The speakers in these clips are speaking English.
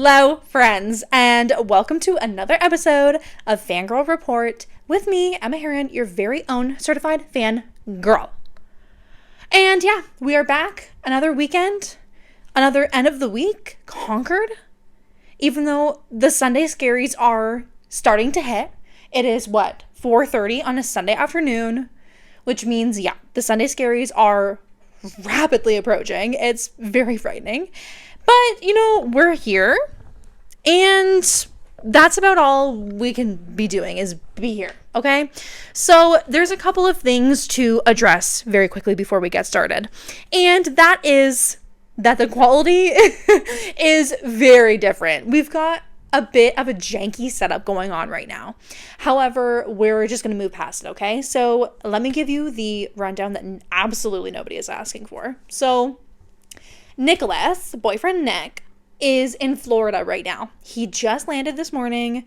Hello, friends, and welcome to another episode of Fangirl Report with me, Emma Heron, your very own certified fan girl. And yeah, we are back. Another weekend, another end of the week conquered. Even though the Sunday scaries are starting to hit, it is 4:30 on a Sunday afternoon, which means, yeah, the Sunday scaries are rapidly approaching. It's very frightening. But, we're here, and that's about all we can be doing is be here, okay? So there's a couple of things to address very quickly before we get started. And that is that the quality is very different. We've got a bit of a janky setup going on right now. However, we're just going to move past it, okay? So let me give you the rundown that absolutely nobody is asking for. So Nicholas, boyfriend Nick, is in Florida right now. He just landed this morning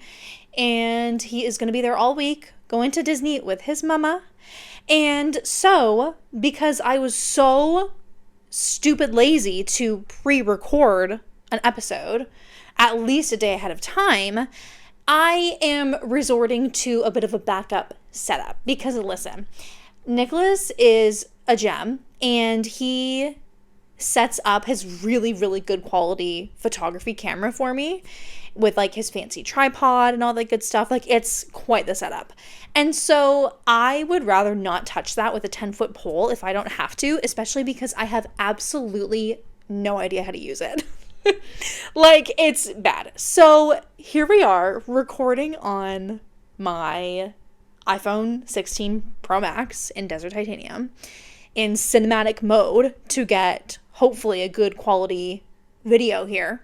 and he is going to be there all week going to Disney with his mama. And so, because I was so stupid lazy to pre-record an episode at least a day ahead of time, I am resorting to a bit of a backup setup because listen, Nicholas is a gem and he sets up his really, really good quality photography camera for me with like his fancy tripod and all that good stuff. Like, it's quite the setup. And so I would rather not touch that with a 10-foot pole if I don't have to, especially because I have absolutely no idea how to use it. Like, it's bad. So here we are recording on my iPhone 16 Pro Max in Desert Titanium in cinematic mode to get hopefully a good quality video here.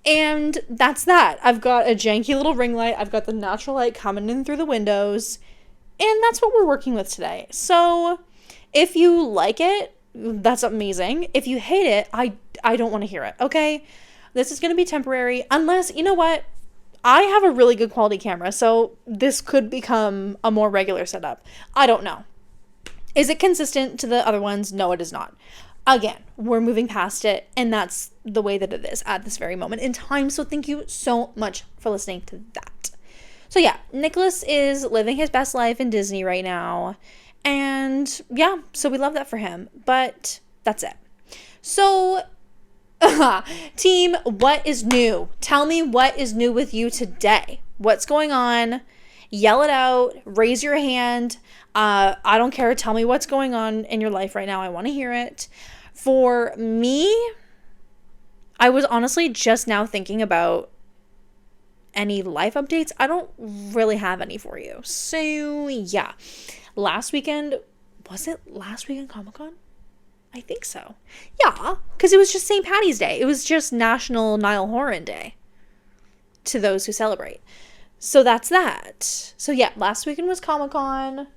And that's that. I've got a janky little ring light. I've got the natural light coming in through the windows. And that's what we're working with today. So if you like it, that's amazing. If you hate it, I don't want to hear it, okay? This is going to be temporary unless, you know what? I have a really good quality camera, so this could become a more regular setup. I don't know. Is it consistent to the other ones? No, it is not. Again, we're moving past it, and that's the way that it is at this very moment in time. So thank you so much for listening to that. So yeah, Nicholas is living his best life in Disney right now. And yeah, so we love that for him. But that's it. So, team, what is new? Tell me what is new with you today. What's going on? Yell it out. Raise your hand. I don't care. Tell me what's going on in your life right now. I want to hear it. For me, I was honestly just now thinking about any life updates. I don't really have any for you. So, yeah. Last weekend, was it last weekend Comic-Con? I think so. Yeah, because it was just St. Patty's Day. It was just National Niall Horan Day to those who celebrate. So that's that. So yeah, last weekend was Comic-Con.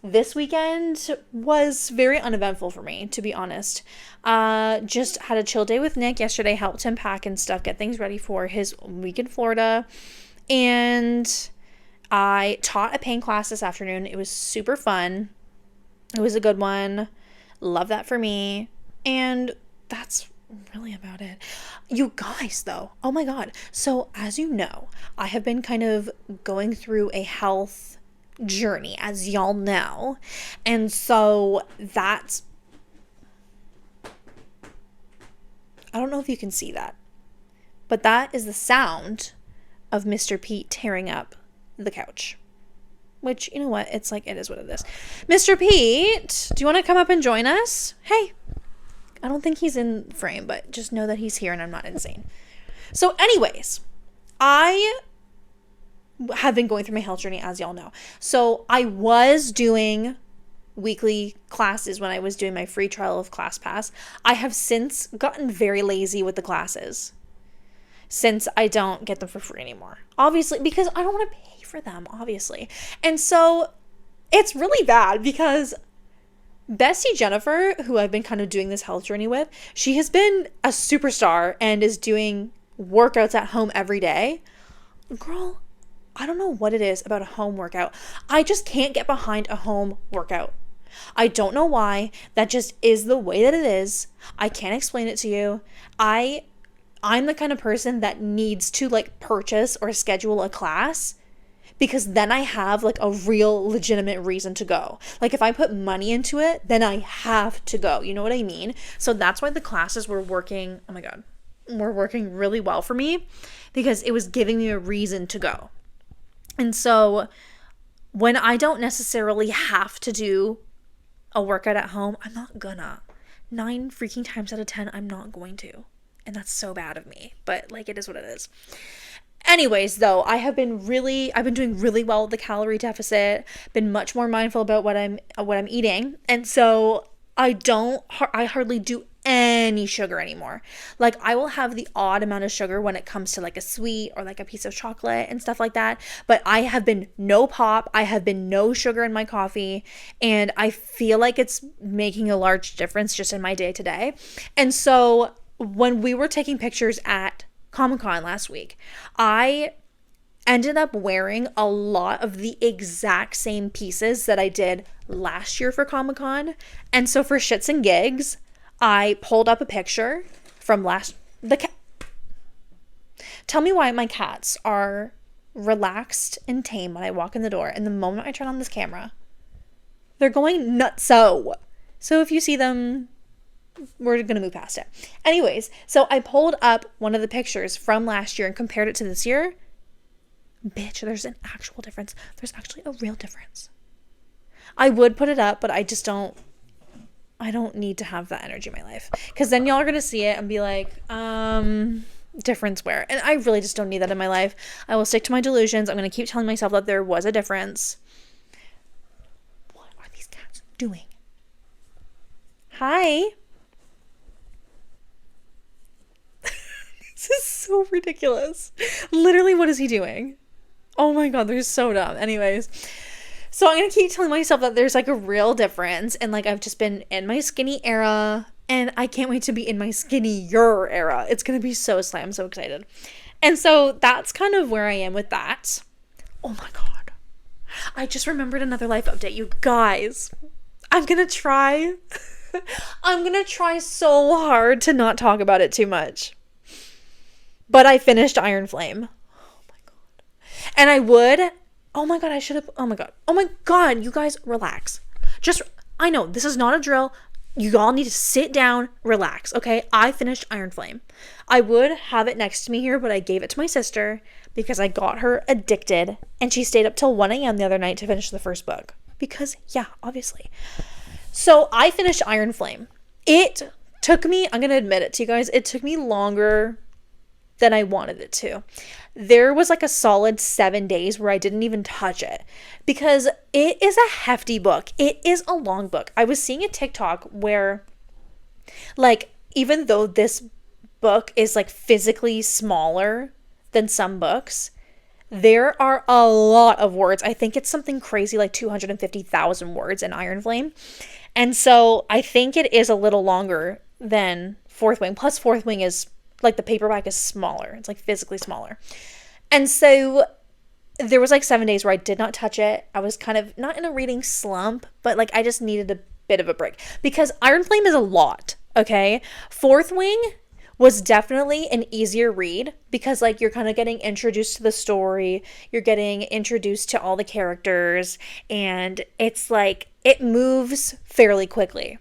This weekend was very uneventful for me, to be honest. Just had a chill day with Nick yesterday, helped him pack and stuff, get things ready for his week in Florida. And I taught a paint class this afternoon. It was super fun. It was a good one. Love that for me. And that's really about it. You guys, though, oh my God. So as you know, I have been kind of going through a health journey, as y'all know. And so that's, I don't know if you can see that, but that is the sound of Mr. Pete tearing up the couch. Which, you know what? It's like, it is what it is. Mr. Pete, do you want to come up and join us? Hey. I don't think he's in frame, but just know that he's here and I'm not insane. So anyways, I have been going through my health journey, as y'all know. So I was doing weekly classes when I was doing my free trial of ClassPass. I have since gotten very lazy with the classes since I don't get them for free anymore. Obviously, because I don't want to pay for them, obviously. And so it's really bad because Bestie Jennifer, who I've been kind of doing this health journey with, she has been a superstar and is doing workouts at home every day. Girl, I don't know what it is about a home workout. I just can't get behind a home workout. I don't know why. That just is the way that it is. I can't explain it to you. I I'm the kind of person that needs to like purchase or schedule a class, because then I have like a real legitimate reason to go. Like if I put money into it, then I have to go. You know what I mean? So that's why the classes were working. Oh my God. Were working really well for me, because it was giving me a reason to go. And so when I don't necessarily have to do a workout at home, I'm not gonna. 9 freaking times out of 10, I'm not going to. And that's so bad of me. But like, it is what it is. Anyways, though, I've been doing really well with the calorie deficit, been much more mindful about what I'm eating. And so I hardly do any sugar anymore. Like I will have the odd amount of sugar when it comes to like a sweet or like a piece of chocolate and stuff like that. But I have been no pop. I have been no sugar in my coffee. And I feel like it's making a large difference just in my day to day. And so when we were taking pictures at Comic-Con last week, I ended up wearing a lot of the exact same pieces that I did last year for Comic-Con. And so for shits and gigs, I pulled up a picture from tell me why my cats are relaxed and tame when I walk in the door, and the moment I turn on this camera, they're going nutso. So if you see them, we're gonna move past it. Anyways, so I pulled up one of the pictures from last year and compared it to this year. Bitch, there's an actual difference. There's actually a real difference. I would put it up, but I don't need to have that energy in my life, because then y'all are gonna see it and be like, difference where? And I really just don't need that in my life. I will stick to my delusions. I'm gonna keep telling myself that there was a difference. What are these cats doing? Hi. This is so ridiculous. Literally, what is he doing? Oh my God, they're so dumb. Anyways, so I'm going to keep telling myself that there's like a real difference. And like, I've just been in my skinny era, and I can't wait to be in my skinnier era. It's going to be so slam. I'm so excited. And so that's kind of where I am with that. Oh my God. I just remembered another life update, you guys. I'm going to try so hard to not talk about it too much. But I finished Iron Flame. Oh my God. And oh my God, oh my God, you guys relax. I know this is not a drill. You all need to sit down, relax, okay? I finished Iron Flame. I would have it next to me here, but I gave it to my sister because I got her addicted, and she stayed up till 1 a.m. the other night to finish the first book. Because, yeah, obviously. So I finished Iron Flame. It took me, I'm going to admit it to you guys, it took me longer than I wanted it to. There was like a solid 7 days where I didn't even touch it, because it is a hefty book. It is a long book. I was seeing a TikTok where, like, even though this book is like physically smaller than some books, there are a lot of words. I think it's something crazy like 250,000 words in Iron Flame. And so I think it is a little longer than Fourth Wing. Plus Fourth Wing is like, the paperback is smaller. It's like physically smaller. And so there was like 7 days where I did not touch it. I was kind of not in a reading slump, but like I just needed a bit of a break, because Iron Flame is a lot. Okay. Fourth Wing was definitely an easier read, because like you're kind of getting introduced to the story. You're getting introduced to all the characters, and it's like, it moves fairly quickly,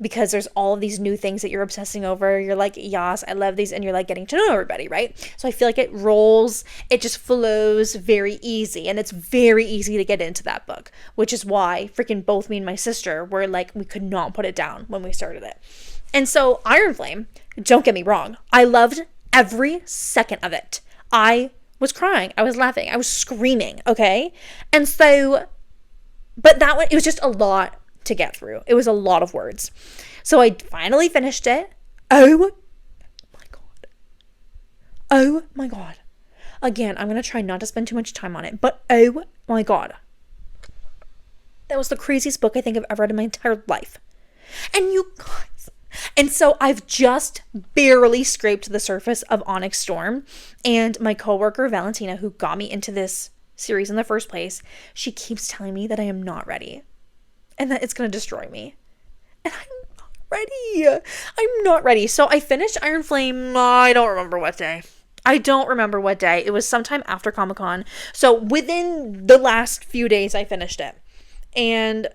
because there's all of these new things that you're obsessing over. You're like, yes, I love these. And you're like getting to know everybody, right? So I feel like it just flows very easy. And it's very easy to get into that book, which is why freaking both me and my sister were like, we could not put it down when we started it. And so Iron Flame, don't get me wrong, I loved every second of it. I was crying. I was laughing. I was screaming. Okay. And so, but that one, it was just a lot to get through. It was a lot of words. So I finally finished it. Oh my God. Oh my God. Again, I'm going to try not to spend too much time on it, but oh my God. That was the craziest book I think I've ever read in my entire life. And you guys, and so I've just barely scraped the surface of Onyx Storm, and my coworker Valentina, who got me into this series in the first place, she keeps telling me that I am not ready, and that it's going to destroy me. And I'm not ready. I'm not ready. So I finished Iron Flame. I don't remember what day. It was sometime after Comic-Con. So within the last few days, I finished it. And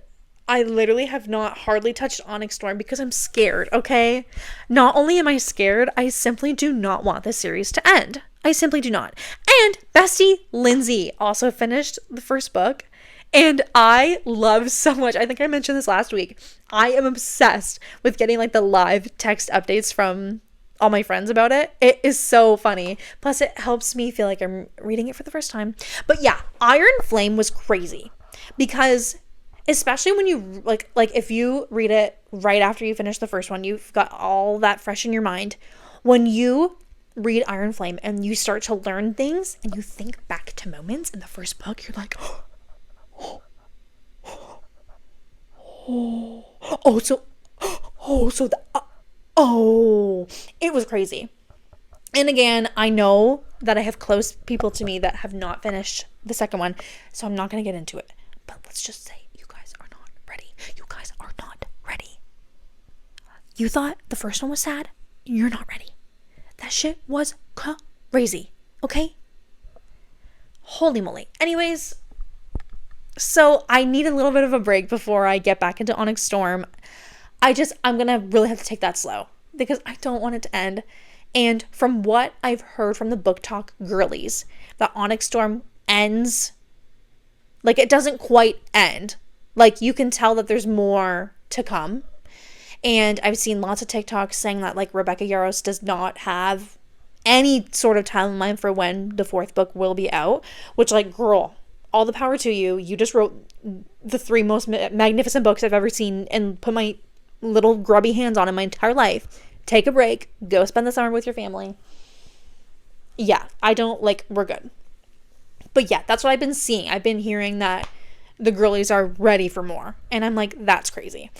I literally have not hardly touched Onyx Storm because I'm scared, okay? Not only am I scared, I simply do not want this series to end. I simply do not. And bestie Lindsay also finished the first book. And I love so much. I think I mentioned this last week. I am obsessed with getting like the live text updates from all my friends about it. It is so funny. Plus it helps me feel like I'm reading it for the first time. But yeah, Iron Flame was crazy because especially when you like if you read it right after you finish the first one, you've got all that fresh in your mind. When you read Iron Flame and you start to learn things and you think back to moments in the first book, you're like, it was crazy. And again, I know that I have close people to me that have not finished the second one, so I'm not going to get into it. But let's just say you guys are not ready. You guys are not ready. You thought the first one was sad? You're not ready. That shit was crazy. Okay? Holy moly. Anyways, so I need a little bit of a break before I get back into Onyx Storm. I'm going to really have to take that slow because I don't want it to end. And from what I've heard from the Book Talk girlies, that Onyx Storm ends, like it doesn't quite end. Like you can tell that there's more to come. And I've seen lots of TikToks saying that like Rebecca Yarros does not have any sort of timeline for when the fourth book will be out, which like, girl, all the power to you. You just wrote the 3 most magnificent books I've ever seen and put my little grubby hands on in my entire life. Take a break. Go spend the summer with your family. Yeah, we're good. But yeah, that's what I've been seeing. I've been hearing that the girlies are ready for more. And I'm like, that's crazy.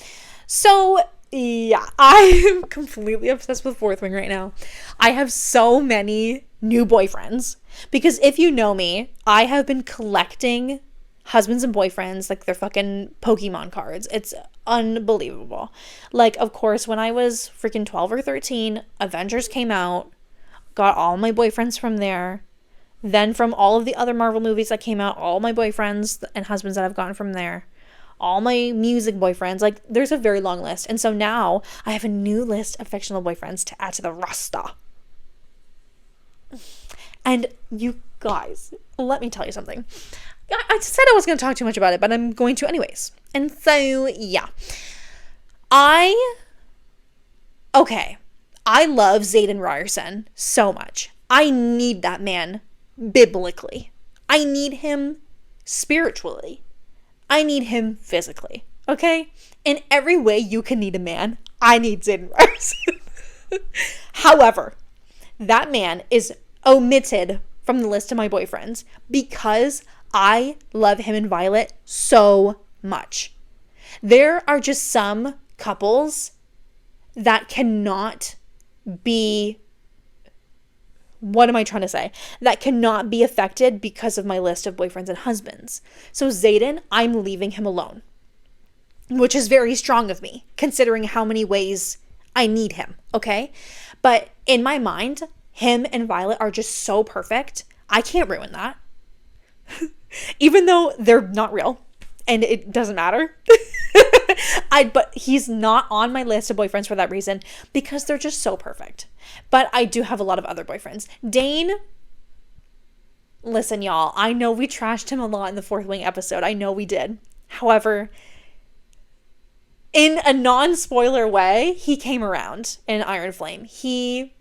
So yeah, I am completely obsessed with Fourth Wing right now. I have so many new boyfriends because if you know me, I have been collecting husbands and boyfriends like they're fucking Pokemon cards. It's unbelievable. Like, of course, when I was freaking 12 or 13, Avengers came out, got all my boyfriends from there. Then from all of the other Marvel movies that came out, all my boyfriends and husbands that I've gotten from there. All my music boyfriends, like there's a very long list. And so now I have a new list of fictional boyfriends to add to the roster. And you guys, let me tell you something. I said I was going to talk too much about it, but I'm going to anyways. And so, yeah. I love Zayden Ryerson so much. I need that man biblically. I need him spiritually. I need him physically. Okay? In every way you can need a man, I need Zayden Ryerson. However, that man is omitted from the list of my boyfriends because I love him and Violet so much. There are just some couples that cannot be, what am I trying to say? That cannot be affected because of my list of boyfriends and husbands. So Zayden, I'm leaving him alone, which is very strong of me considering how many ways I need him, okay? But in my mind, him and Violet are just so perfect. I can't ruin that. Even though they're not real and it doesn't matter. But he's not on my list of boyfriends for that reason because they're just so perfect. But I do have a lot of other boyfriends. Dane, listen, y'all, I know we trashed him a lot in the Fourth Wing episode. I know we did. However, in a non-spoiler way, he came around in Iron Flame. He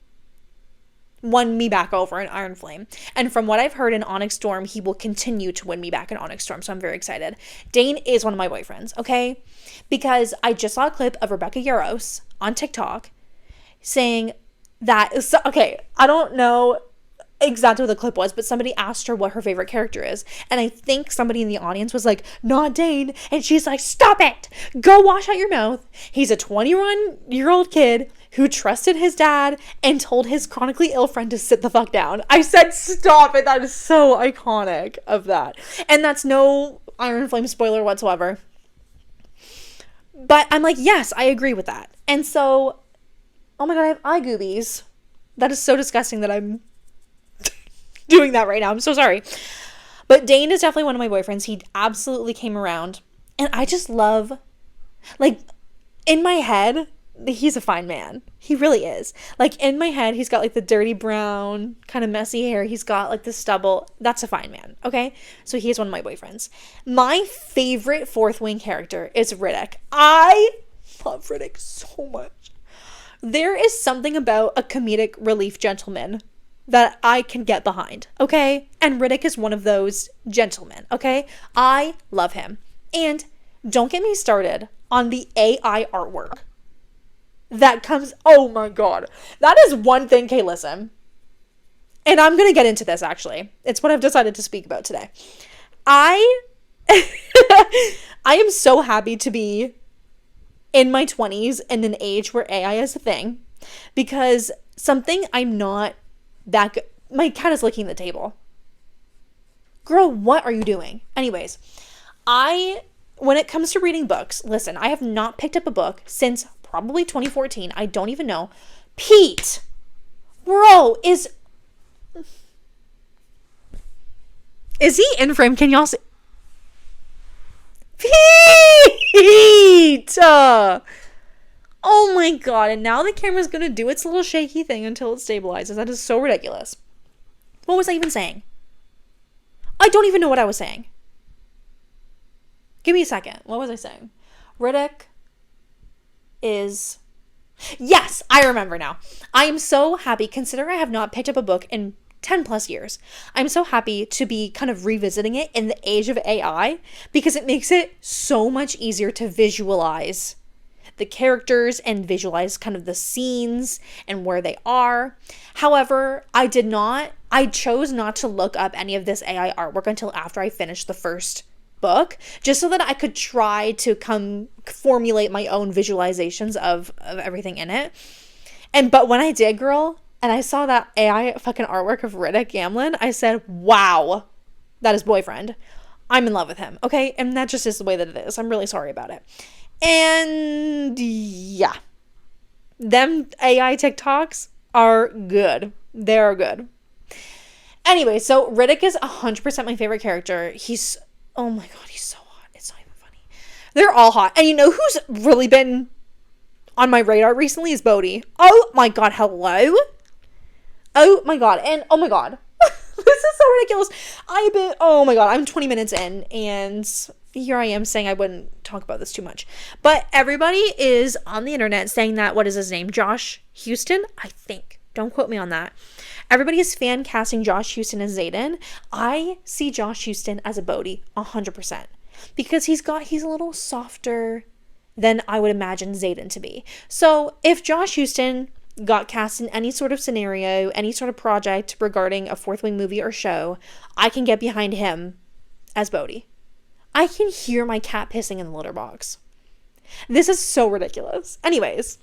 won me back over in Iron Flame. And from what I've heard in Onyx Storm, he will continue to win me back in Onyx Storm. So I'm very excited. Dane is one of my boyfriends, okay? Because I just saw a clip of Rebecca Yarros on TikTok saying that, okay, I don't know exactly what the clip was, but somebody asked her what her favorite character is. And I think somebody in the audience was like, not Dane. And she's like, stop it. Go wash out your mouth. He's a 21-year-old kid who trusted his dad and told his chronically ill friend to sit the fuck down. I said, stop it. That is so iconic of that. And that's no Iron Flame spoiler whatsoever. But I'm like, yes, I agree with that. And so, oh my God, I have eye goobies. That is so disgusting that I'm doing that right now. I'm so sorry. But Dane is definitely one of my boyfriends. He absolutely came around. And I just love, like, in my head, he's a fine man. He really is. Like, in my head, he's got like the dirty brown, kind of messy hair. He's got like the stubble. That's a fine man. Okay. So he is one of my boyfriends. My favorite Fourth Wing character is Riddick. I love Riddick so much. There is something about a comedic relief gentleman that I can get behind. Okay. And Riddick is one of those gentlemen. Okay. I love him. And don't get me started on the AI artwork that comes. Oh my God. That is one thing. Okay, listen. And I'm going to get into this actually. It's what I've decided to speak about today. I am so happy to be in my 20s in an age where AI is a thing, because something I'm not that good. My cat is licking the table. Girl, what are you doing? Anyways, when it comes to reading books, listen, I have not picked up a book since probably 2014. I don't even know. Pete, bro, is he in frame? Can y'all see? Pete! Oh my God. And now the camera's going to do its little shaky thing until it stabilizes. That is so ridiculous. What was I even saying? I don't even know what I was saying. Give me a second. What was I saying? Riddick is... Yes, I remember now. I am so happy, considering I have not picked up a book in 10 plus years. I'm so happy to be kind of revisiting it in the age of AI, because it makes it so much easier to visualize the characters and visualize kind of the scenes and where they are. However, I chose not to look up any of this AI artwork until after I finished the first book, just so that I could try to formulate my own visualizations of everything in it. But when I did, girl, and I saw that AI fucking artwork of Riddick Gamlin, I said, wow, that is boyfriend. I'm in love with him. Okay. And that just is the way that it is. I'm really sorry about it. And yeah, them AI TikToks are good. They're good. Anyway, so Riddick is 100% my favorite character. Oh my God, he's so hot. It's not even funny. They're all hot. And you know who's really been on my radar recently is Bodhi. Oh my God, hello? Oh my God. And oh my God. This is so ridiculous. Oh my God, I'm 20 minutes in and here I am saying I wouldn't talk about this too much. But everybody is on the internet saying that, what is his name? Josh Houston, I think. Don't quote me on that. Everybody is fan casting Josh Houston as Xaden. I see Josh Houston as a Bodhi 100%, because he's a little softer than I would imagine Xaden to be. So if Josh Houston got cast in any sort of scenario, any sort of project regarding a Fourth Wing movie or show, I can get behind him as Bodhi. I can hear my cat pissing in the litter box. This is so ridiculous. Anyways,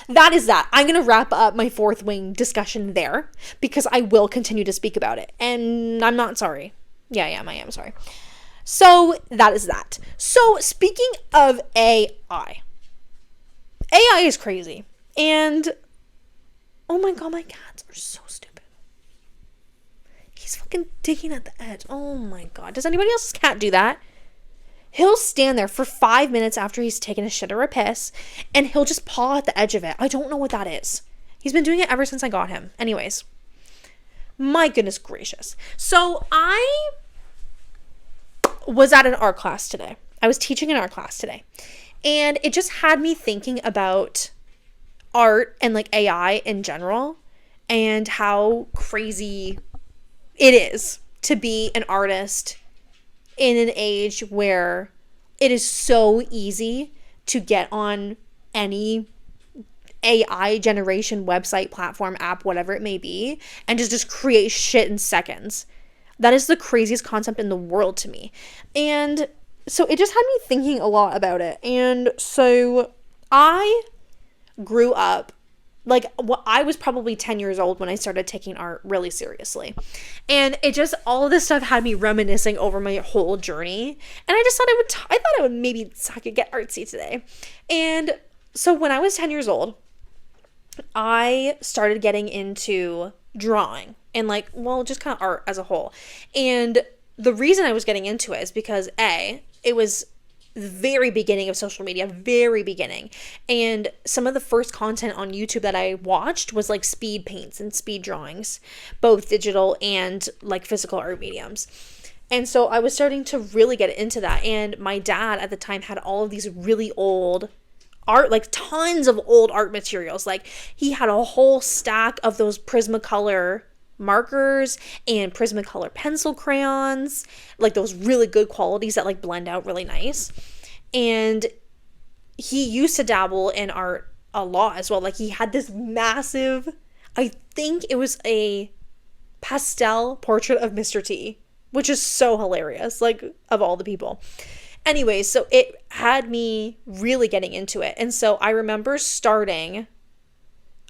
that is that. I'm going to wrap up my Fourth Wing discussion there, because I will continue to speak about it. And I'm not sorry. Yeah, I am sorry. So that is that. So speaking of AI is crazy. And oh my God, my cats are so stupid. He's fucking digging at the edge. Oh my God. Does anybody else's cat do that? He'll stand there for 5 minutes after he's taken a shit or a piss, and he'll just paw at the edge of it. I don't know what that is. He's been doing it ever since I got him. Anyways, my goodness gracious. So I was at an art class today. I was teaching an art class today, and it just had me thinking about art and like AI in general, and how crazy it is to be an artist in an age where it is so easy to get on any AI generation website, platform, app, whatever it may be, and just create shit in seconds. That is the craziest concept in the world to me. And so it just had me thinking a lot about it. And so I grew up Like, I was probably 10 years old when I started taking art really seriously. And it just, all of this stuff had me reminiscing over my whole journey. And I just thought I thought I would maybe, so I could get artsy today. And so when I was 10 years old, I started getting into drawing and like, well, just kind of art as a whole. And the reason I was getting into it is because it was the very beginning of social media, very beginning. And some of the first content on YouTube that I watched was like speed paints and speed drawings, both digital and like physical art mediums. And so I was starting to really get into that. And my dad at the time had all of these really old art, like tons of old art materials. Like he had a whole stack of those Prismacolor markers and Prismacolor pencil crayons, like those really good qualities that like blend out really nice. And he used to dabble in art a lot as well. Like he had this massive, I think it was a pastel portrait of Mr. T, which is so hilarious, like of all the people. Anyways, so it had me really getting into it. And so I remember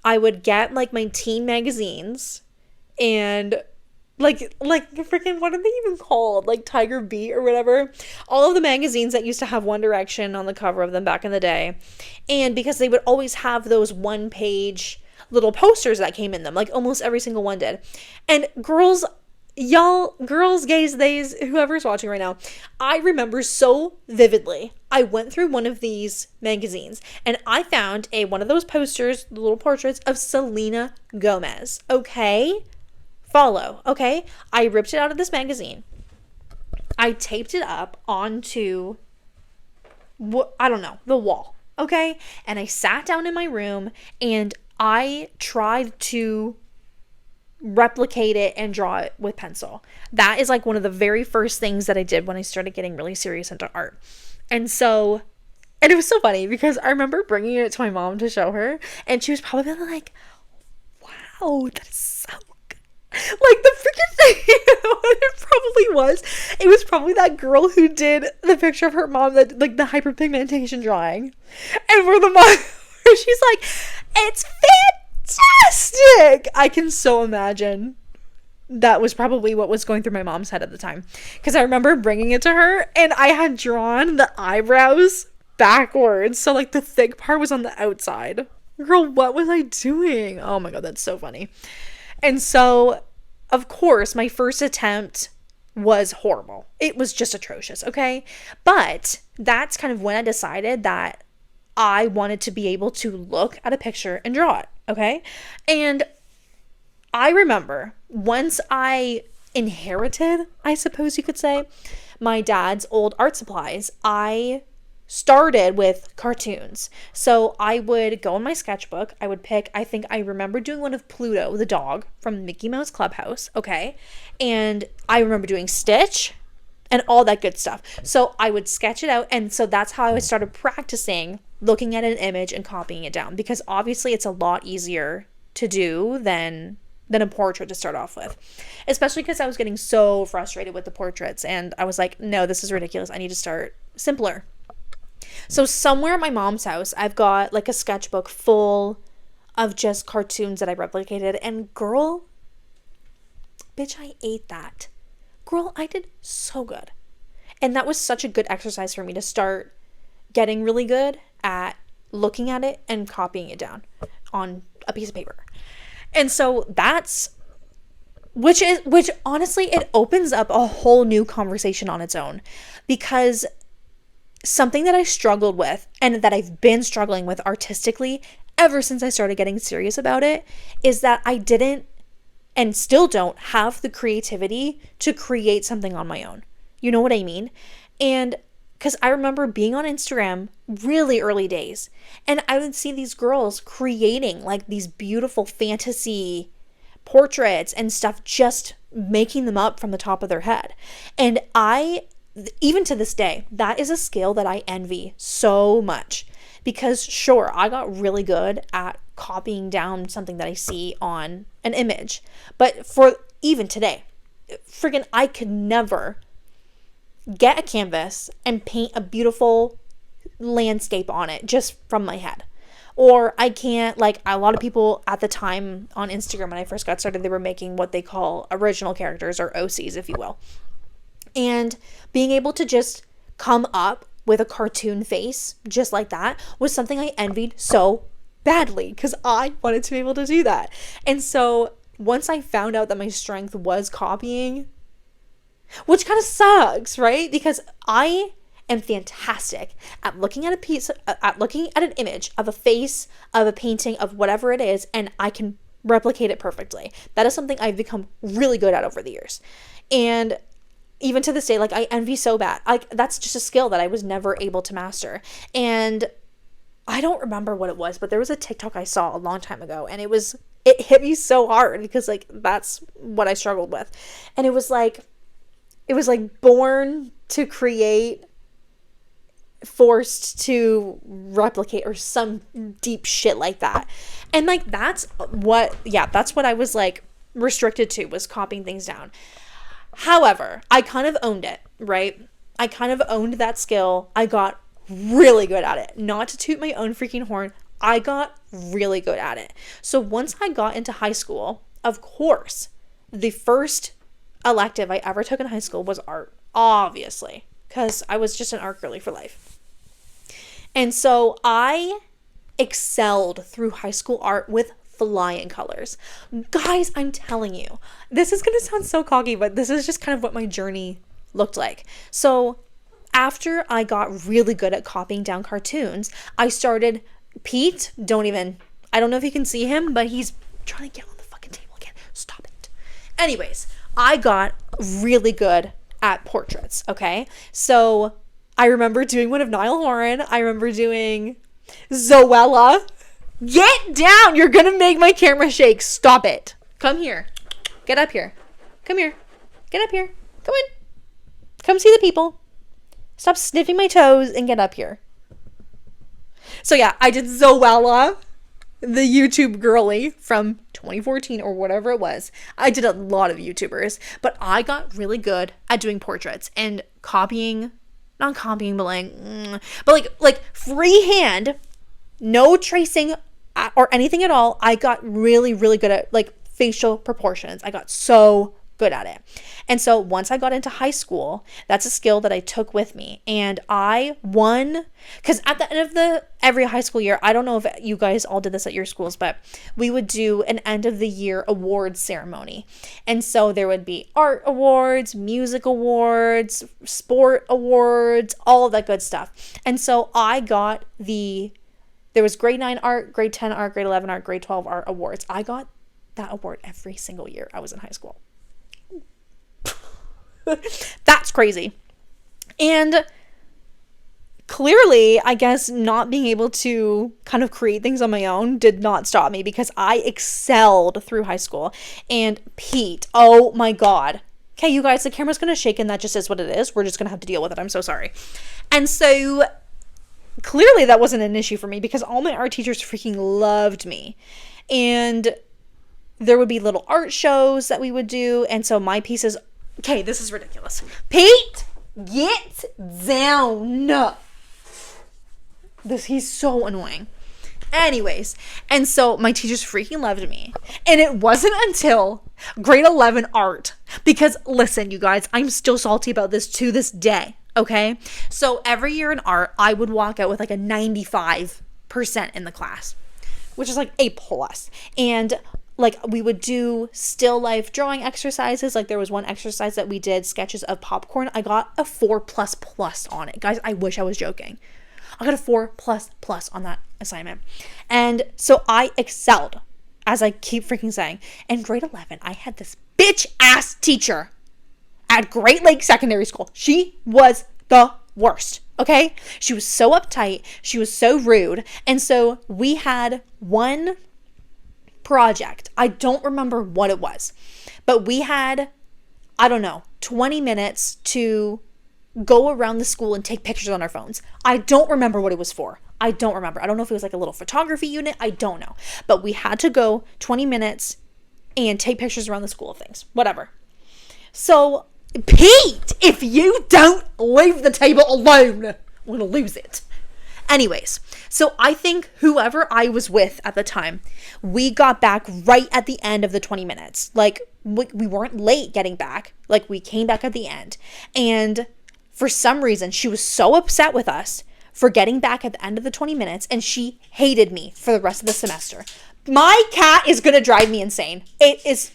I would get like my teen magazines and like the freaking, what are they even called? Like Tiger Beat or whatever. All of the magazines that used to have One Direction on the cover of them back in the day. And because they would always have those 1-page little posters that came in them, like almost every single one did. And girls, gays, theys, whoever's watching right now, I remember so vividly. I went through one of these magazines and I found one of those posters, the little portraits of Selena Gomez. Okay? Follow. Okay? I ripped it out of this magazine. I taped it up onto, I don't know, the wall. Okay? And I sat down in my room and I tried to replicate it and draw it with pencil. That is like one of the very first things that I did when I started getting really serious into art. And it was so funny because I remember bringing it to my mom to show her and she was probably like, wow, that is so good. Like the freaking thing, what it was probably that girl who did the picture of her mom, that like the hyperpigmentation drawing. And for the mom, she's like, it's fantastic. I can so imagine that was probably what was going through my mom's head at the time, because I remember bringing it to her and I had drawn the eyebrows backwards, so like the thick part was on the outside. Girl, what was I doing? Oh my god, that's so funny. And so of course my first attempt was horrible. It was just atrocious, okay? But that's kind of when I decided that I wanted to be able to look at a picture and draw it. Okay. And I remember once I inherited, I suppose you could say, my dad's old art supplies, I started with cartoons. So I would go in my sketchbook. I would pick, I think I remember doing one of Pluto, the dog from Mickey Mouse Clubhouse. Okay. And I remember doing Stitch and all that good stuff. So I would sketch it out. And so that's how I started practicing looking at an image and copying it down, because obviously it's a lot easier to do than a portrait to start off with, especially because I was getting so frustrated with the portraits and I was like, no, this is ridiculous. I need to start simpler. So somewhere at my mom's house, I've got like a sketchbook full of just cartoons that I replicated, and girl, bitch, I ate that. Girl, I did so good. And that was such a good exercise for me to start getting really good at looking at it and copying it down on a piece of paper. And so which honestly, it opens up a whole new conversation on its own, because something that I struggled with and that I've been struggling with artistically ever since I started getting serious about it is that I didn't and still don't have the creativity to create something on my own. You know what I mean? And because I remember being on Instagram really early days, and I would see these girls creating like these beautiful fantasy portraits and stuff, just making them up from the top of their head. And even to this day, that is a skill that I envy so much, because sure, I got really good at copying down something that I see on an image. But for even today, friggin' I could never get a canvas and paint a beautiful landscape on it just from my head. Or I can't, like, a lot of people at the time on Instagram when I first got started, they were making what they call original characters, or OCs, if you will. And being able to just come up with a cartoon face just like that was something I envied so badly, because I wanted to be able to do that. And so once I found out that my strength was copying, which kind of sucks, right? Because I am fantastic at looking at an image of a face, of a painting, of whatever it is, and I can replicate it perfectly. That is something I've become really good at over the years. And even to this day, like, I envy so bad. Like, that's just a skill that I was never able to master. And I don't remember what it was, but there was a TikTok I saw a long time ago, and it hit me so hard, because, like, that's what I struggled with. And it was like born to create, forced to replicate, or some deep shit like that. And, like, that's what I was, like, restricted to, was copying things down. However, I kind of owned it, right? I kind of owned that skill. I got really good at it. Not to toot my own freaking horn, I got really good at it. So once I got into high school, of course, the first elective I ever took in high school was art, obviously, because I was just an art girly for life. And so I excelled through high school art with flying colors. Guys, I'm telling you, this is going to sound so cocky, but this is just kind of what my journey looked like. So after I got really good at copying down cartoons, I started, Pete, I don't know if you can see him, but he's trying to get on the fucking table again. Stop it. Anyways, I got really good at portraits, okay? So I remember doing one of Niall Horan. I remember doing Zoella. Get down! You're gonna make my camera shake. Stop it. Come here. Get up here. Come here. Get up here. Come in. Come see the people. Stop sniffing my toes and get up here. So yeah, I did Zoella, the YouTube girly from 2014 or whatever it was. I did a lot of YouTubers, but I got really good at doing portraits and not copying, but like freehand, no tracing or anything at all. I got really, really good at, like, facial proportions. I got so good at it. And so once I got into high school, that's a skill that I took with me, and I won, because at the end of every high school year, I don't know if you guys all did this at your schools, but we would do an end of the year awards ceremony. And so there would be art awards, music awards, sport awards, all of that good stuff. And so there was grade 9 art, grade 10 art, grade 11 art, grade 12 art awards. I got that award every single year I was in high school. That's crazy. And clearly, I guess not being able to kind of create things on my own did not stop me, because I excelled through high school. And Pete, oh my God. Okay, you guys, the camera's going to shake, and that just is what it is. We're just going to have to deal with it. I'm so sorry. And so clearly that wasn't an issue for me, because all my art teachers freaking loved me. And there would be little art shows that we would do. And so my pieces, okay, this is ridiculous. Pete, get down. He's so annoying. Anyways, and so my teachers freaking loved me. And it wasn't until grade 11 art, because listen, you guys, I'm still salty about this to this day. Okay. So every year in art, I would walk out with like a 95% in the class, which is like A+. And like, we would do still life drawing exercises. Like, there was one exercise that we did, sketches of popcorn. I got a 4++ on it. Guys, I wish I was joking. I got a 4++ on that assignment. And so I excelled, as I keep freaking saying. In grade 11, I had this bitch ass teacher at Great Lakes Secondary School. She was the worst. Okay? She was so uptight. She was so rude. And so we had one project. I don't remember what it was, but we had, 20 minutes to go around the school and take pictures on our phones. I don't remember what it was for. I don't remember. I don't know if it was like a little photography unit. I don't know. But we had to go 20 minutes and take pictures around the school of things. Whatever. So, Pete, if you don't leave the table alone, I'm going to lose it. Anyways, so I think whoever I was with at the time, we got back right at the end of the 20 minutes. Like, we weren't late getting back. Like, we came back at the end. And for some reason, she was so upset with us for getting back at the end of the 20 minutes, and she hated me for the rest of the semester. My cat is going to drive me insane. This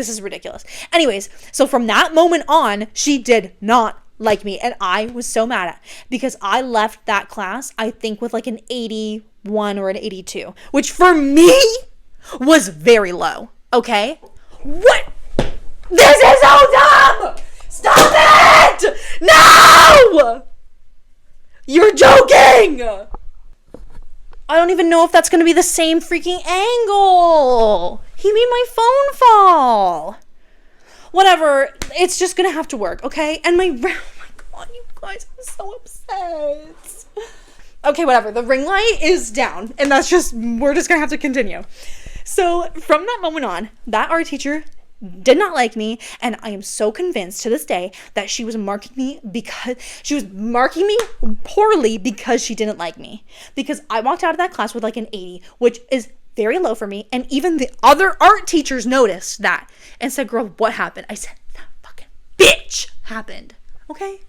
is ridiculous. Anyways, so from that moment on, she did not like me, and I was so mad at, because I left that class, I think, with like an 81 or an 82, which for me was very low. Okay? What? This is so dumb! Stop it! No! You're joking! I don't even know if that's going to be the same freaking angle. He made my phone fall. Whatever. It's just going to have to work, okay? And oh my God, you guys, I'm so upset. Okay, whatever. The ring light is down, and we're just going to have to continue. So from that moment on, that art teacher did not like me, and I am so convinced to this day that she was marking me poorly because she didn't like me. Because I walked out of that class with like an 80, which is very low for me, and even the other art teachers noticed that and said, "Girl, what happened?" I said, "That fucking bitch happened." Okay?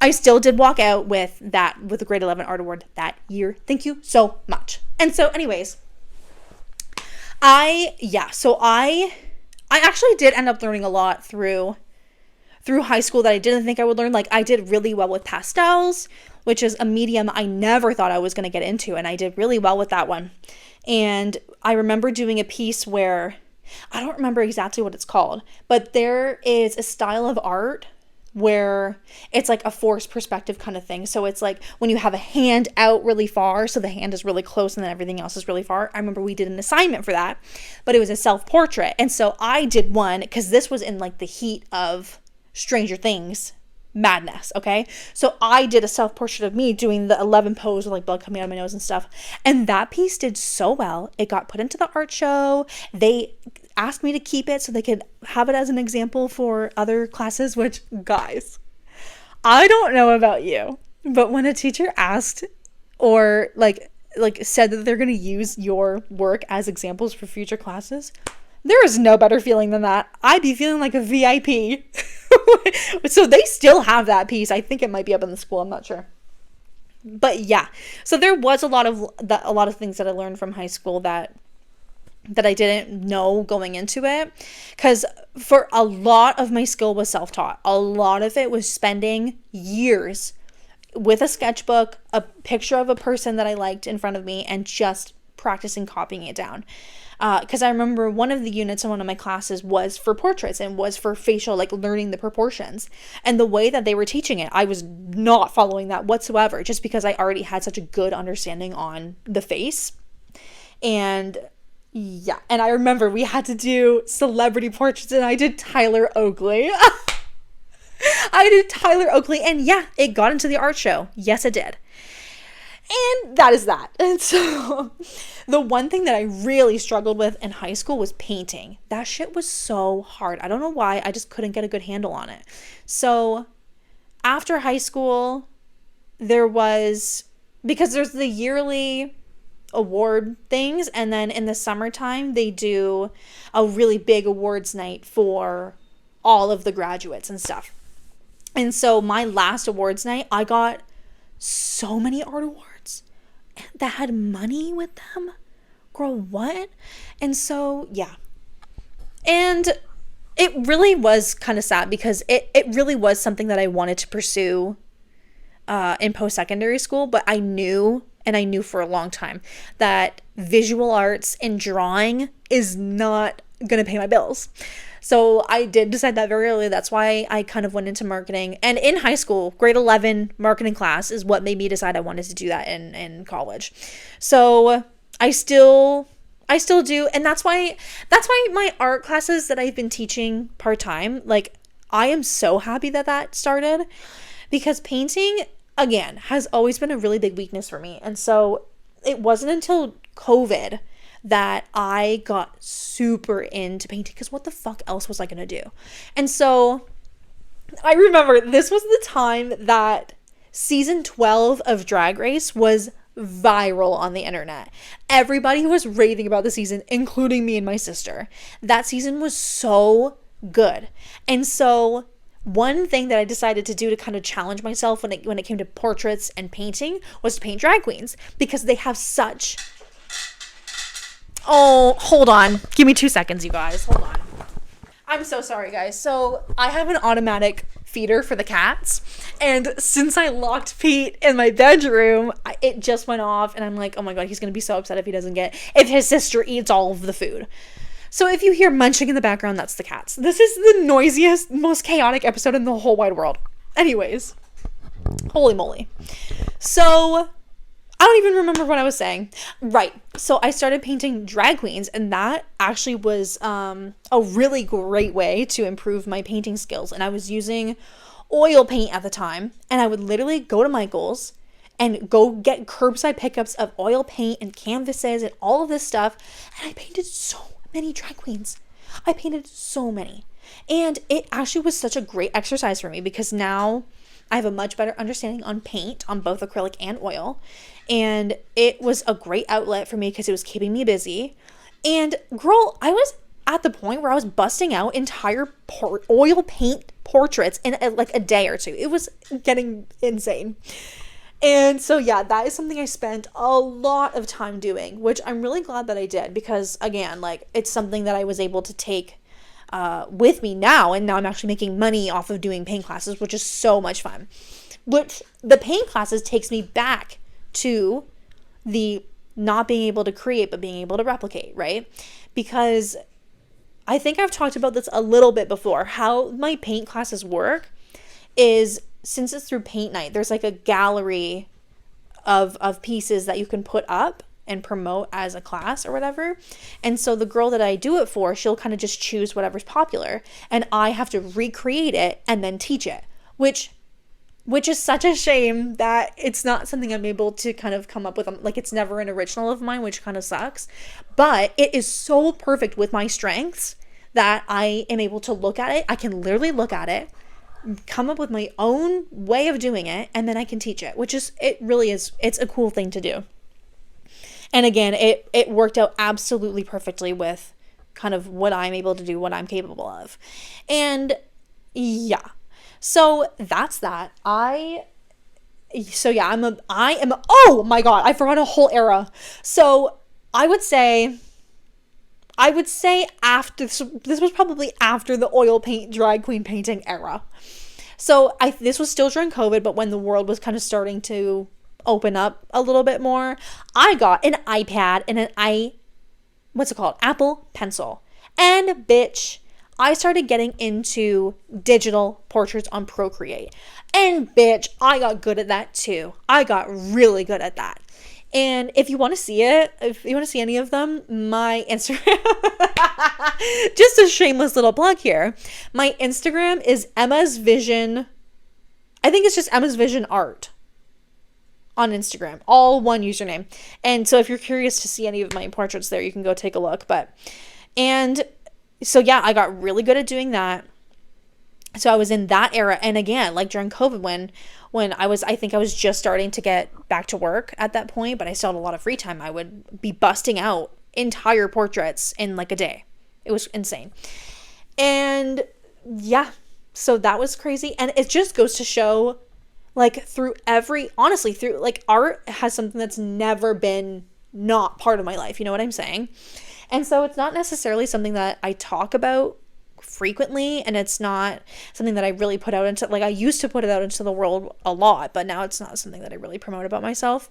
I still did walk out with a grade 11 art award that year. Thank you so much. And so anyways, I actually did end up learning a lot through high school that I didn't think I would learn. Like, I did really well with pastels, which is a medium I never thought I was going to get into, and I did really well with that one. And I remember doing a piece where, I don't remember exactly what it's called, but there is a style of art where it's like a forced perspective kind of thing. So it's like when you have a hand out really far, so the hand is really close and then everything else is really far. I remember we did an assignment for that, but it was a self-portrait. And so I did one, because this was in like the heat of Stranger Things madness, okay? So I did a self-portrait of me doing the 11 pose with like blood coming out of my nose and stuff. And that piece did so well. It got put into the art show. They asked me to keep it so they could have it as an example for other classes, which, guys, I don't know about you, but when a teacher asked or like said that they're going to use your work as examples for future classes, there is no better feeling than that. I'd be feeling like a VIP. So they still have that piece. I think it might be up in the school. I'm not sure. But yeah, so there was a lot of things that I learned from high school that I didn't know going into it, because for a lot of my skill was self-taught. A lot of it was spending years with a sketchbook, a picture of a person that I liked in front of me, and just practicing copying it down. Because I remember one of the units in one of my classes was for portraits and was for facial, like learning the proportions. And the way that they were teaching it, I was not following that whatsoever, just because I already had such a good understanding on the face. And yeah, and I remember we had to do celebrity portraits, and I did Tyler Oakley. And yeah, it got into the art show. Yes, it did. And that is that. And so the one thing that I really struggled with in high school was painting. That shit was so hard. I don't know why. I just couldn't get a good handle on it. So after high school, because there's the yearly award things, and then in the summertime they do a really big awards night for all of the graduates and stuff. And so my last awards night, I got so many art awards that had money with them. Girl, what? And so yeah, and it really was kind of sad, because it really was something that I wanted to pursue in post-secondary school, but I knew for a long time that visual arts and drawing is not going to pay my bills. So I did decide that very early. That's why I kind of went into marketing. And in high school, grade 11 marketing class is what made me decide I wanted to do that in college. So I still do. And that's why my art classes that I've been teaching part-time, like, I am so happy that started, because painting, again, has always been a really big weakness for me. And so it wasn't until COVID that I got super into painting, because what the fuck else was I going to do? And so I remember this was the time that season 12 of Drag Race was viral on the internet. Everybody was raving about the season, including me and my sister. That season was so good. And so one thing that I decided to do to kind of challenge myself when it came to portraits and painting was to paint drag queens, because they have such... Oh, hold on. Give me 2 seconds, you guys. Hold on. I'm so sorry, guys. So I have an automatic feeder for the cats, and since I locked Pete in my bedroom, it just went off, and I'm like, oh my god, he's gonna be so upset if his sister eats all of the food. So if you hear munching in the background, that's the cats. This is the noisiest, most chaotic episode in the whole wide world. Anyways, holy moly. So I don't even remember what I was saying. Right. So I started painting drag queens, and that actually was a really great way to improve my painting skills. And I was using oil paint at the time, and I would literally go to Michael's and go get curbside pickups of oil paint and canvases and all of this stuff. And I painted so many drag queens. I painted so many. And it actually was such a great exercise for me, because now I have a much better understanding on paint, on both acrylic and oil. And it was a great outlet for me because it was keeping me busy. And girl, I was at the point where I was busting out entire oil paint portraits in like a day or two. It was getting insane. And so yeah, that is something I spent a lot of time doing, which I'm really glad that I did, because again, like, it's something that I was able to take with me now, and now I'm actually making money off of doing paint classes, which is so much fun. Which the paint classes takes me back to the not being able to create but being able to replicate, right? Because I think I've talked about this a little bit before. How my paint classes work is, since it's through paint night, there's like a gallery of pieces that you can put up and promote as a class or whatever. And so the girl that I do it for, she'll kind of just choose whatever's popular, and I have to recreate it and then teach it, which is such a shame that it's not something I'm able to kind of come up with. Like, it's never an original of mine, which kind of sucks, but it is so perfect with my strengths that I am able to look at it. I can literally look at it, come up with my own way of doing it, and then I can teach it, which is, it really is, it's a cool thing to do. And again, it worked out absolutely perfectly with kind of what I'm able to do, what I'm capable of. And yeah, so that's that. I am, oh my God, I forgot a whole era. So I would say after, so this was probably after the oil paint drag queen painting era. So this was still during COVID, but when the world was kind of starting to open up a little bit more, I got an iPad and what's it called? Apple Pencil. And bitch, I started getting into digital portraits on Procreate. And bitch, I got good at that too. I got really good at that. And if you want to see it, if you want to see any of them, my Instagram, just a shameless little plug here. My Instagram is Emma's Vision. I think it's just Emma's Vision Art on Instagram, all one username. And so if you're curious to see any of my portraits there, you can go take a look. And so yeah, I got really good at doing that. So I was in that era. And again, like during COVID, when I think I was just starting to get back to work at that point, but I still had a lot of free time, I would be busting out entire portraits in like a day. It was insane. And yeah, so that was crazy. And it just goes to show, like, through like, art has something that's never been not part of my life. You know what I'm saying? And so it's not necessarily something that I talk about frequently, and it's not something that I really put out into, like, I used to put it out into the world a lot, but now it's not something that I really promote about myself.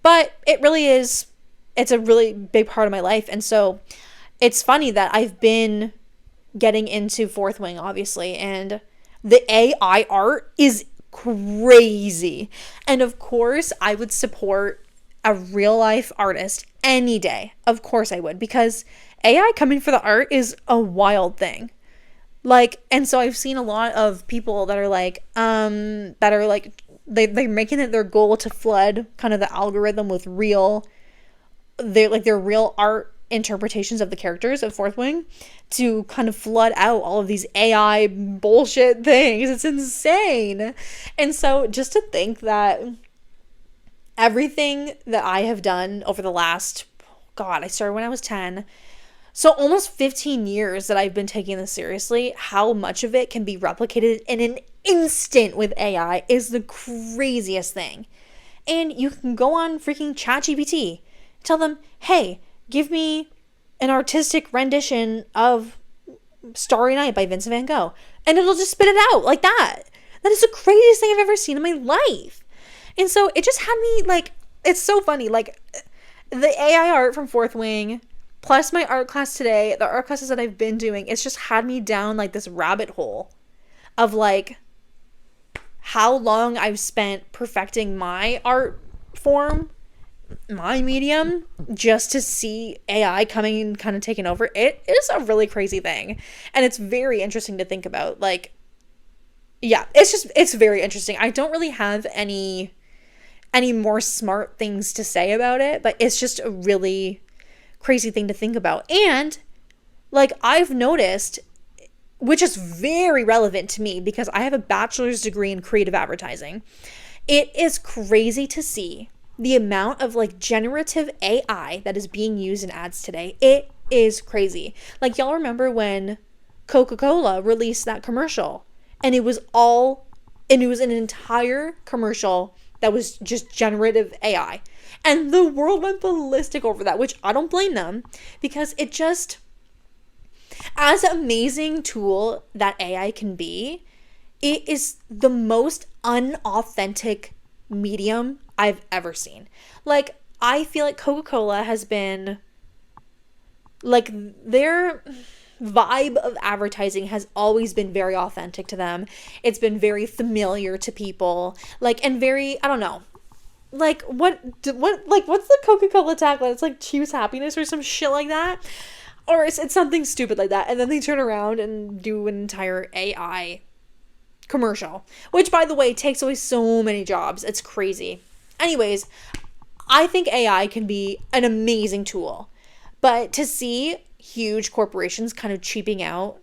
But it really is, it's a really big part of my life. And so it's funny that I've been getting into Fourth Wing, obviously, and the AI art is crazy. And of course, I would support a real life artist any day. Of course I would, because AI coming for the art is a wild thing. Like, and so I've seen a lot of people that are like, they're making it their goal to flood kind of the algorithm with their real art interpretations of the characters of Fourth Wing to kind of flood out all of these AI bullshit things. It's insane. And so just to think that everything that I have done over the last, God, I started when I was 10. So almost 15 years that I've been taking this seriously, how much of it can be replicated in an instant with AI is the craziest thing. And you can go on freaking ChatGPT, tell them, hey, give me an artistic rendition of Starry Night by Vincent van Gogh. And it'll just spit it out like that. That is the craziest thing I've ever seen in my life. And so it just had me like, it's so funny. Like the AI art from Fourth Wing, plus my art class today, the art classes that I've been doing, it's just had me down like this rabbit hole of like how long I've spent perfecting my art form, my medium, just to see AI coming and kind of taking over. It is a really crazy thing. And it's very interesting to think about. Like, yeah, it's very interesting. I don't really have any more smart things to say about it, but it's just a really crazy thing to think about. And like I've noticed, which is very relevant to me because I have a bachelor's degree in creative advertising, it is crazy to see the amount of like generative AI that is being used in ads today. It is crazy. Like y'all remember when Coca-Cola released that commercial and it was an entire commercial that was just generative AI. And the world went ballistic over that, which I don't blame them, because it just, as amazing tool that AI can be, it is the most unauthentic medium I've ever seen. Like, I feel like Coca-Cola has been, like, their vibe of advertising has always been very authentic to them. It's been very familiar to people, like, and very, I don't know, like what's the Coca-Cola tagline? It's like choose happiness or some shit like that, or it's something stupid like that. And then they turn around and do an entire AI commercial, which by the way takes away so many jobs. It's crazy. Anyways, I think AI can be an amazing tool, but to see huge corporations kind of cheaping out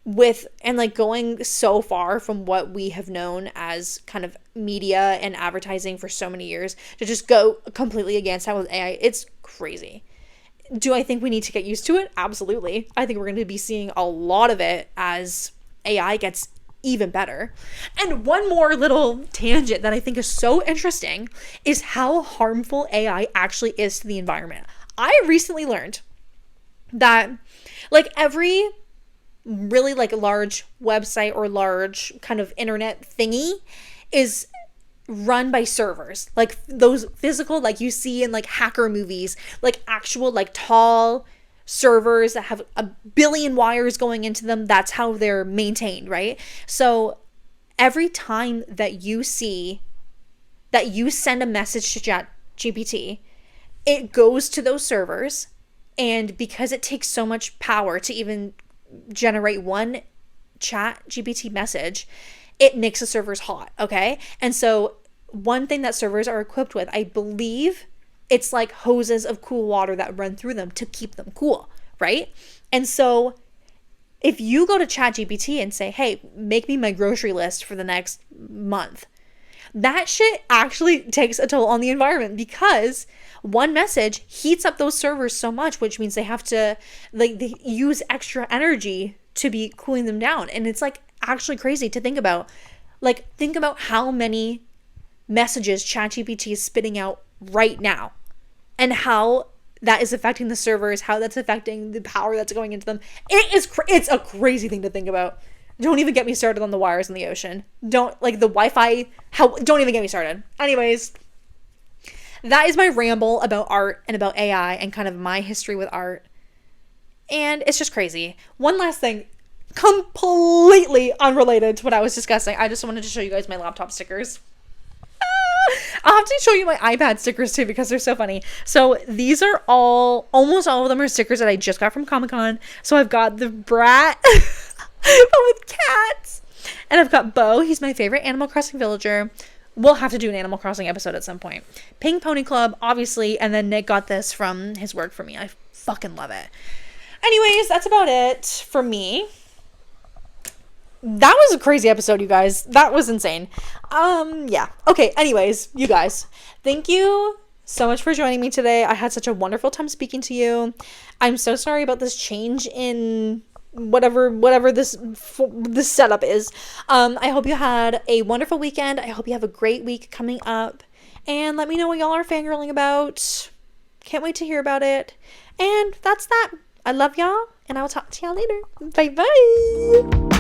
with and like going so far from what we have known as kind of media and advertising for so many years to just go completely against that with AI, it's crazy. Do I think we need to get used to it? Absolutely. I think we're going to be seeing a lot of it as AI gets even better. And one more little tangent that I think is so interesting is how harmful AI actually is to the environment. I recently learned that like every really like large website or large kind of internet thingy is run by servers, like those physical, like you see in like hacker movies, like actual like tall servers that have a billion wires going into them. That's how they're maintained, right? So every time that you see that you send a message to ChatGPT, it goes to those servers, and because it takes so much power to even generate one ChatGPT message, it makes the servers hot, okay? And so one thing that servers are equipped with, I believe it's like hoses of cool water that run through them to keep them cool, right? And so if you go to ChatGPT and say, hey, make me my grocery list for the next month, that shit actually takes a toll on the environment because one message heats up those servers so much, which means they have to like they use extra energy to be cooling them down. And it's like actually crazy to think about. Like think about how many messages ChatGPT is spitting out right now and how that is affecting the servers, how that's affecting the power that's going into them. It's a crazy thing to think about. Don't even get me started on the wires in the ocean. Don't like the Wi-Fi. Don't even get me started. Anyways, that is my ramble about art and about AI and kind of my history with art. And it's just crazy. One last thing, completely unrelated to what I was discussing. I just wanted to show you guys my laptop stickers. I'll have to show you my iPad stickers too because they're so funny. So these are almost all of them are stickers that I just got from Comic-Con. So I've got the Brat but with cats. And I've got Bo. He's my favorite Animal Crossing villager. we'll have to do an Animal Crossing episode at some point. Pink Pony Club, obviously, and then Nick got this from his work for me. I fucking love it. Anyways, that's about it for me. That was a crazy episode, you guys. That was insane. Yeah. Okay, anyways, you guys, thank you so much for joining me today. I had such a wonderful time speaking to you. I'm so sorry about this change in whatever this setup is. I hope you had a wonderful weekend. I hope you have a great week coming up. And let me know what y'all are fangirling about. Can't wait to hear about it. And that's that. I love y'all, and I will talk to y'all later. Bye bye.